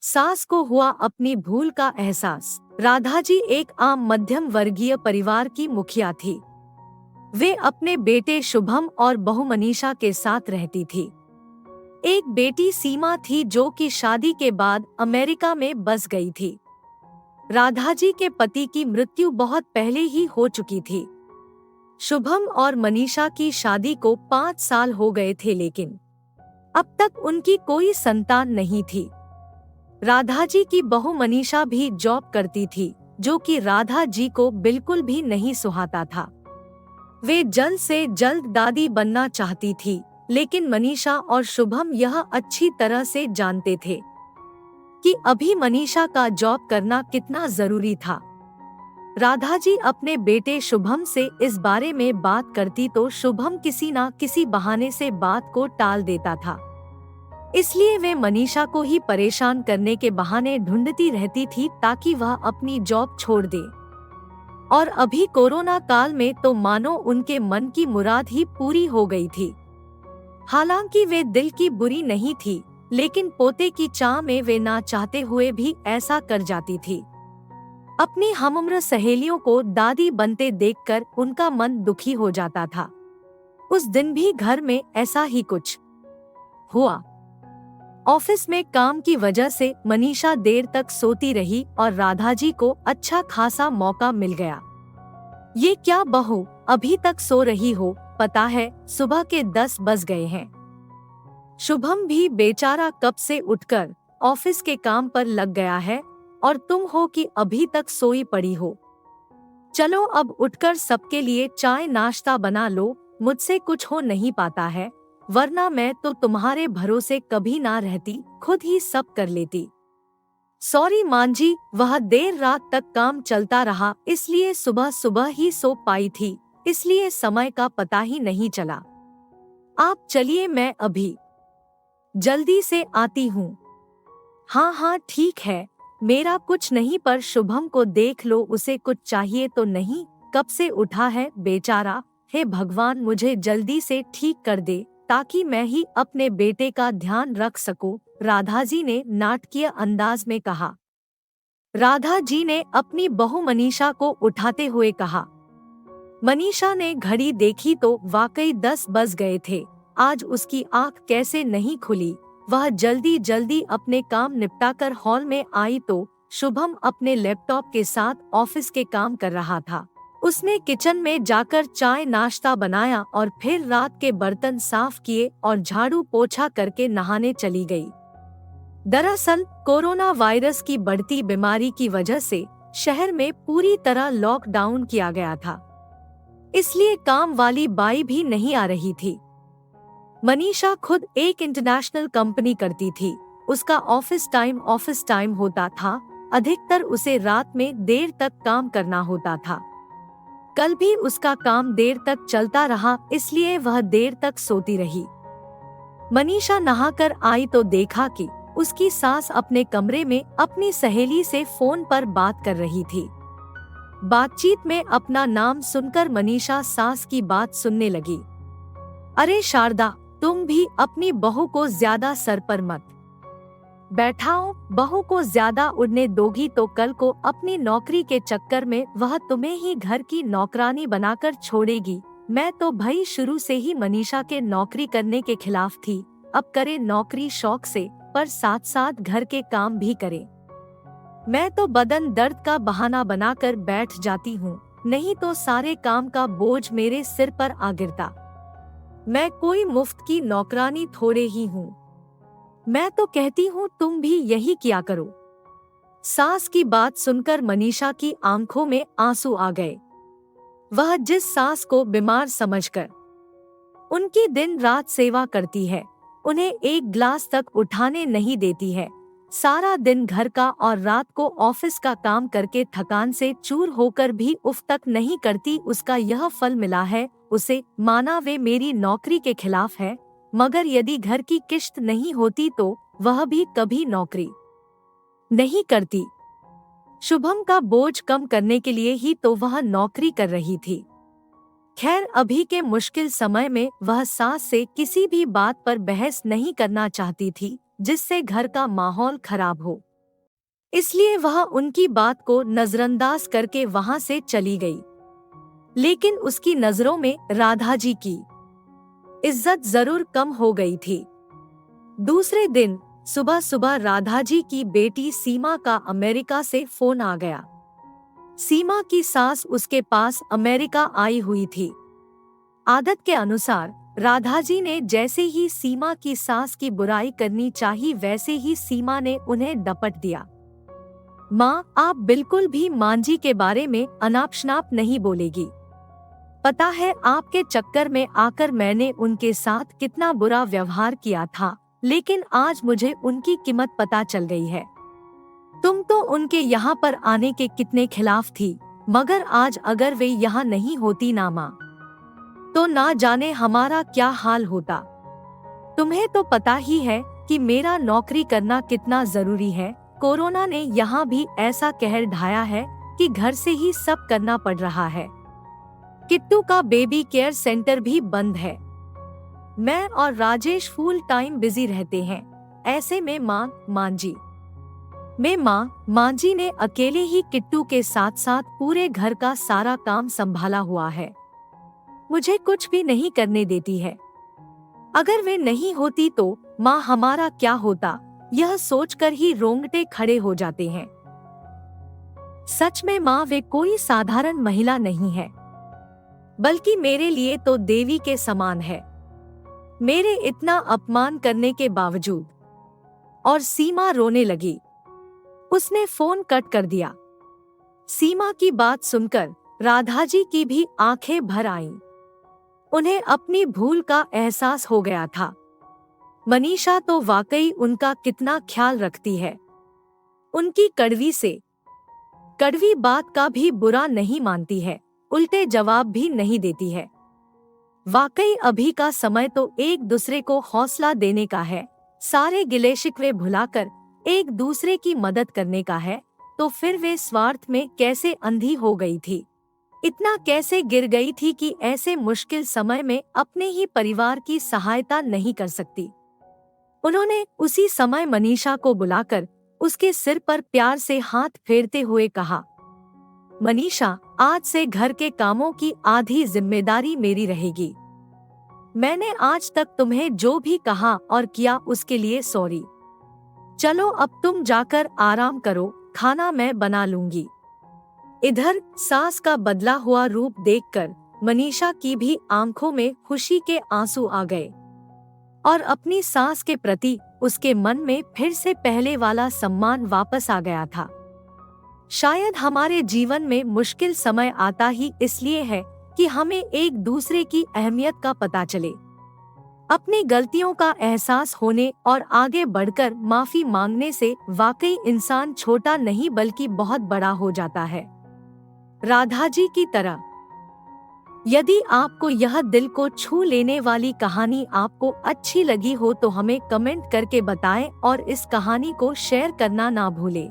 सास को हुआ अपनी भूल का एहसास। राधा जी एक आम मध्यम वर्गीय परिवार की मुखिया थी। वे अपने बेटे शुभम और बहू मनीषा के साथ रहती थी। एक बेटी सीमा थी जो कि शादी के बाद अमेरिका में बस गई थी। राधा जी के पति की मृत्यु बहुत पहले ही हो चुकी थी। शुभम और मनीषा की शादी को 5 साल हो गए थे, लेकिन अब तक उनकी कोई संतान नहीं थी। राधा जी की बहू मनीषा भी जॉब करती थी, जो कि राधा जी को बिल्कुल भी नहीं सुहाता था। वे जल्द से जल्द दादी बनना चाहती थी, लेकिन मनीषा और शुभम यह अच्छी तरह से जानते थे कि अभी मनीषा का जॉब करना कितना जरूरी था। राधा जी अपने बेटे शुभम से इस बारे में बात करती तो शुभम किसी न किसी बहाने से बात को टाल देता था। इसलिए वे मनीषा को ही परेशान करने के बहाने ढूंढती रहती थी ताकि वह अपनी जॉब छोड़ दे। और अभी कोरोना काल में तो मानो उनके मन की मुराद ही पूरी हो गई थी। हालांकि वे दिल की बुरी नहीं थी, लेकिन पोते की चाह में वे ना चाहते हुए भी ऐसा कर जाती थी। अपनी हमउम्र सहेलियों को दादी बनते देखकर उनका मन दुखी हो जाता था। उस दिन भी घर में ऐसा ही कुछ हुआ। ऑफिस में काम की वजह से मनीषा देर तक सोती रही और राधा जी को अच्छा खासा मौका मिल गया। ये क्या बहू, अभी तक सो रही हो? पता है सुबह के 10 बज गए हैं। शुभम भी बेचारा कब से उठकर ऑफिस के काम पर लग गया है और तुम हो कि अभी तक सोई पड़ी हो। चलो अब उठकर सबके लिए चाय नाश्ता बना लो, मुझसे कुछ हो नहीं पाता है, वरना मैं तो तुम्हारे भरोसे कभी ना रहती, खुद ही सब कर लेती। सॉरी मां जी, वह देर रात तक काम चलता रहा, इसलिए सुबह सुबह ही सो पाई थी, इसलिए समय का पता ही नहीं चला। आप चलिए, मैं अभी जल्दी से आती हूँ। हाँ हाँ ठीक है, मेरा कुछ नहीं, पर शुभम को देख लो, उसे कुछ चाहिए तो नहीं? कब से उठा है बेचारा। हे भगवान, मुझे जल्दी से ठीक कर दे ताकि मैं ही अपने बेटे का ध्यान रख सकूं, राधा जी ने नाटकीय अंदाज में कहा। राधा जी ने अपनी बहू मनीषा को उठाते हुए कहा। मनीषा ने घड़ी देखी तो वाकई 10 बज गए थे। आज उसकी आंख कैसे नहीं खुली। वह जल्दी जल्दी अपने काम निपटाकर हॉल में आई तो शुभम अपने लैपटॉप के साथ ऑफिस के काम कर रहा था। उसने किचन में जाकर चाय नाश्ता बनाया और फिर रात के बर्तन साफ किए और झाड़ू पोछा करके नहाने चली गई। दरअसल कोरोना वायरस की बढ़ती बीमारी की वजह से शहर में पूरी तरह लॉकडाउन किया गया था, इसलिए काम वाली बाई भी नहीं आ रही थी। मनीषा खुद एक इंटरनेशनल कंपनी करती थी। उसका ऑफिस टाइम होता था। अधिकतर उसे रात में देर तक काम करना होता था। कल भी उसका काम देर तक चलता रहा, इसलिए वह देर तक सोती रही। मनीषा नहाकर आई तो देखा कि उसकी सास अपने कमरे में अपनी सहेली से फोन पर बात कर रही थी। बातचीत में अपना नाम सुनकर मनीषा सास की बात सुनने लगी। अरे शारदा, तुम भी अपनी बहू को ज्यादा सर पर मत बैठाओ। बहू को ज्यादा उड़ने दोगी तो कल को अपनी नौकरी के चक्कर में वह तुम्हें ही घर की नौकरानी बनाकर छोड़ेगी। मैं तो भाई शुरू से ही मनीषा के नौकरी करने के खिलाफ थी। अब करे नौकरी शौक से, पर साथ साथ घर के काम भी करे। मैं तो बदन दर्द का बहाना बनाकर बैठ जाती हूँ, नहीं तो सारे काम का बोझ मेरे सिर पर आ गिरता। मैं कोई मुफ्त की नौकरानी थोड़े ही हूँ। मैं तो कहती हूँ तुम भी यही किया करो। सास की बात सुनकर मनीषा की आंखों में आंसू आ गए। वह जिस सास को बीमार समझकर उनकी दिन रात सेवा करती है, उन्हें एक गिलास तक उठाने नहीं देती है, सारा दिन घर का और रात को ऑफिस का काम करके थकान से चूर होकर भी उफ तक नहीं करती, उसका यह फल मिला है उसे। माना वे मेरी नौकरी के खिलाफ है, मगर यदि घर की किश्त नहीं होती तो वह भी कभी नौकरी नहीं करती। शुभम का बोझ कम करने के लिए ही तो वह नौकरी कर रही थी। खैर, अभी के मुश्किल समय में वह सास से किसी भी बात पर बहस नहीं करना चाहती थी जिससे घर का माहौल खराब हो। इसलिए वह उनकी बात को नजरअंदाज करके वहां से चली गई। लेकिन उसकी नजरों में राधा जी की इज्जत जरूर कम हो गई थी। दूसरे दिन सुबह सुबह राधा जी की बेटी सीमा का अमेरिका से फोन आ गया। सीमा की सास उसके पास अमेरिका आई हुई थी। आदत के अनुसार राधा जी ने जैसे ही सीमा की सास की बुराई करनी चाही, वैसे ही सीमा ने उन्हें डपट दिया। माँ, आप बिल्कुल भी मांझी के बारे में अनाप शनाप नहीं बोलेगी। पता है आपके चक्कर में आकर मैंने उनके साथ कितना बुरा व्यवहार किया था, लेकिन आज मुझे उनकी कीमत पता चल गई है। तुम तो उनके यहाँ पर आने के कितने खिलाफ थी, मगर आज अगर वे यहाँ नहीं होती ना माँ, तो ना जाने हमारा क्या हाल होता। तुम्हें तो पता ही है कि मेरा नौकरी करना कितना जरूरी है। कोरोना ने यहाँ भी ऐसा कहर ढाया है कि घर से ही सब करना पड़ रहा है। किट्टू का बेबी केयर सेंटर भी बंद है। मैं और राजेश फुल टाइम बिजी रहते हैं। ऐसे में मांझी ने अकेले ही किट्टू के साथ साथ पूरे घर का सारा काम संभाला हुआ है। मुझे कुछ भी नहीं करने देती है। अगर वे नहीं होती तो माँ हमारा क्या होता, यह सोचकर ही रोंगटे खड़े हो जाते हैं। सच में माँ, वे कोई साधारण महिला नहीं है, बल्कि मेरे लिए तो देवी के समान है। मेरे इतना अपमान करने के बावजूद। और सीमा रोने लगी। उसने फोन कट कर दिया। सीमा की बात सुनकर राधा जी की भी आंखें भर आईं। उन्हें अपनी भूल का एहसास हो गया था। मनीषा तो वाकई उनका कितना ख्याल रखती है। उनकी कड़वी बात का भी बुरा नहीं मानती है, उल्टे जवाब भी नहीं देती है। वाकई अभी का समय तो एक दूसरे को हौसला देने का है, सारे गिले शिकवे भुलाकर एक दूसरे की मदद करने का है। तो फिर वे स्वार्थ में कैसे अंधी हो गई थी, इतना कैसे गिर गई थी कि ऐसे मुश्किल समय में अपने ही परिवार की सहायता नहीं कर सकती। उन्होंने उसी समय मनीषा को बुलाकर उसके सिर पर प्यार से हाथ फेरते हुए कहा, मनीषा, आज से घर के कामों की आधी जिम्मेदारी मेरी रहेगी। मैंने आज तक तुम्हें जो भी कहा और किया उसके लिए सॉरी। चलो अब तुम जाकर आराम करो, खाना मैं बना लूंगी। इधर सास का बदला हुआ रूप देखकर मनीषा की भी आंखों में खुशी के आंसू आ गए और अपनी सास के प्रति उसके मन में फिर से पहले वाला सम्मान वापस आ गया था। शायद हमारे जीवन में मुश्किल समय आता ही इसलिए है कि हमें एक दूसरे की अहमियत का पता चले, अपनी गलतियों का एहसास होने और आगे बढ़कर माफी मांगने से वाकई इंसान छोटा नहीं बल्कि बहुत बड़ा हो जाता है, राधा जी की तरह। यदि आपको यह दिल को छू लेने वाली कहानी आपको अच्छी लगी हो तो हमें कमेंट करके बताएं और इस कहानी को शेयर करना ना भूलें।